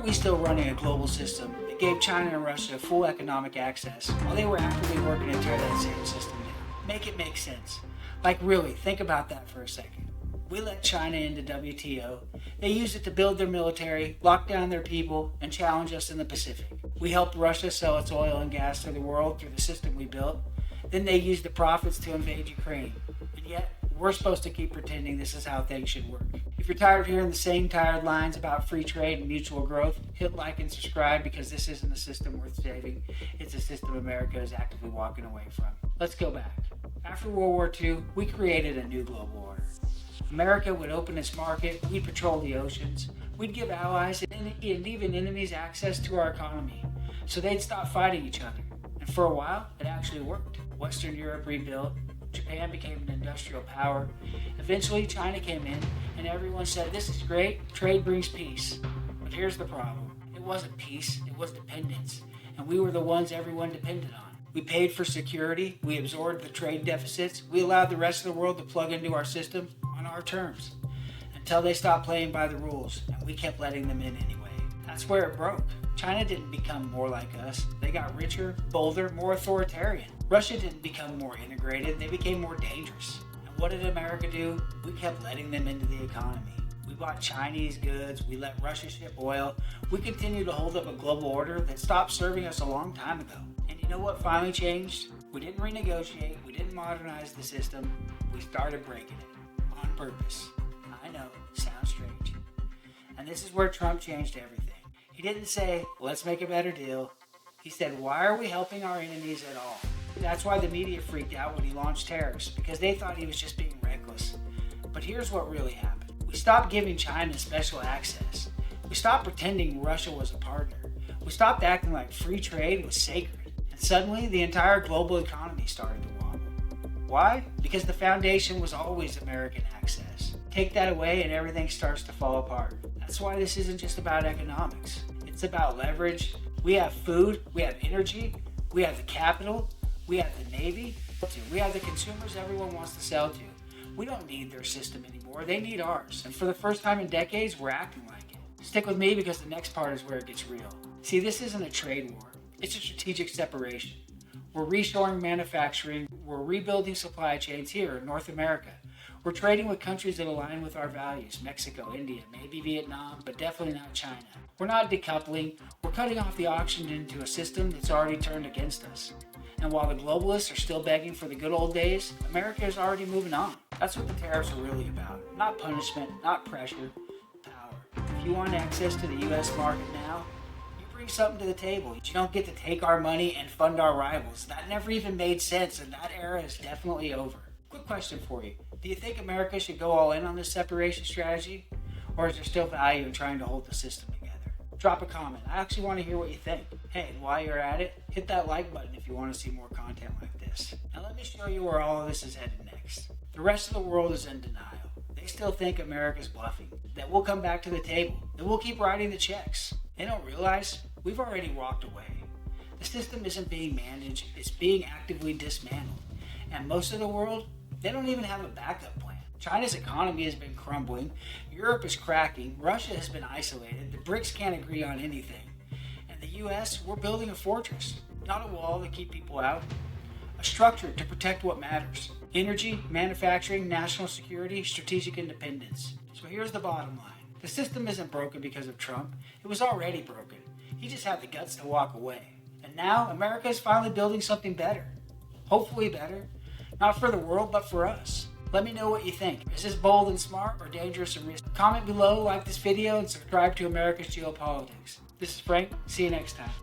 we still running a global system that gave China and Russia full economic access while they were actively working to tear that same system down? Make it make sense. Like really, think about that for a second. We let China into WTO. They used it to build their military, lock down their people, and challenge us in the Pacific. We helped Russia sell its oil and gas to the world through the system we built. Then they used the profits to invade Ukraine. And yet, we're supposed to keep pretending this is how things should work. If you're tired of hearing the same tired lines about free trade and mutual growth, hit like and subscribe, because this isn't a system worth saving. It's a system America is actively walking away from. Let's go back. After World War II, we created a new global order. America would open its market, we'd patrol the oceans, we'd give allies and even enemies access to our economy, so they'd stop fighting each other. And for a while, it actually worked. Western Europe rebuilt, Japan became an industrial power, eventually China came in, and everyone said, this is great, trade brings peace. But here's the problem. It wasn't peace, it was dependence, and we were the ones everyone depended on. We paid for security, we absorbed the trade deficits, we allowed the rest of the world to plug into our system on our terms, until they stopped playing by the rules, and we kept letting them in anyway. That's where it broke. China didn't become more like us. They got richer, bolder, more authoritarian. Russia didn't become more integrated. They became more dangerous. And what did America do? We kept letting them into the economy. We bought Chinese goods. We let Russia ship oil. We continued to hold up a global order that stopped serving us a long time ago. And you know what finally changed? We didn't renegotiate. We didn't modernize the system. We started breaking it on purpose. I know, sounds strange. And this is where Trump changed everything. He didn't say, let's make a better deal. He said, why are we helping our enemies at all? That's why the media freaked out when he launched tariffs, because they thought he was just being reckless. But here's what really happened. We stopped giving China special access. We stopped pretending Russia was a partner. We stopped acting like free trade was sacred. And suddenly, the entire global economy started to wobble. Why? Because the foundation was always American access. Take that away and everything starts to fall apart. That's why this isn't just about economics. It's about leverage. We have food, we have energy, we have the capital, we have the Navy, we have the consumers everyone wants to sell to. We don't need their system anymore, they need ours. And for the first time in decades, we're acting like it. Stick with me, because the next part is where it gets real. See, this isn't a trade war, it's a strategic separation. We're reshoring manufacturing, we're rebuilding supply chains here in North America. We're trading with countries that align with our values, Mexico, India, maybe Vietnam, but definitely not China. We're not decoupling, we're cutting off the oxygen into a system that's already turned against us. And while the globalists are still begging for the good old days, America is already moving on. That's what the tariffs are really about. Not punishment, not pressure, power. If you want access to the US market now, you bring something to the table. You don't get to take our money and fund our rivals. That never even made sense, and that era is definitely over. Quick question for you. Do you think America should go all in on this separation strategy? Or is there still value in trying to hold the system together? Drop a comment. I actually want to hear what you think. Hey, and while you're at it, hit that like button if you want to see more content like this. Now let me show you where all of this is headed next. The rest of the world is in denial. They still think America's bluffing, that we'll come back to the table, that we'll keep writing the checks. They don't realize we've already walked away. The system isn't being managed, it's being actively dismantled. And most of the world, they don't even have a backup plan. China's economy has been crumbling, Europe is cracking, Russia has been isolated, the BRICS can't agree on anything. And the US, we're building a fortress, not a wall to keep people out. A structure to protect what matters. Energy, manufacturing, national security, strategic independence. So here's the bottom line. The system isn't broken because of Trump. It was already broken. He just had the guts to walk away. And now America is finally building something better. Hopefully better. Not for the world, but for us. Let me know what you think. Is this bold and smart, or dangerous and risky? Comment below, like this video, and subscribe to America's Geopolitics. This is Frank. See you next time.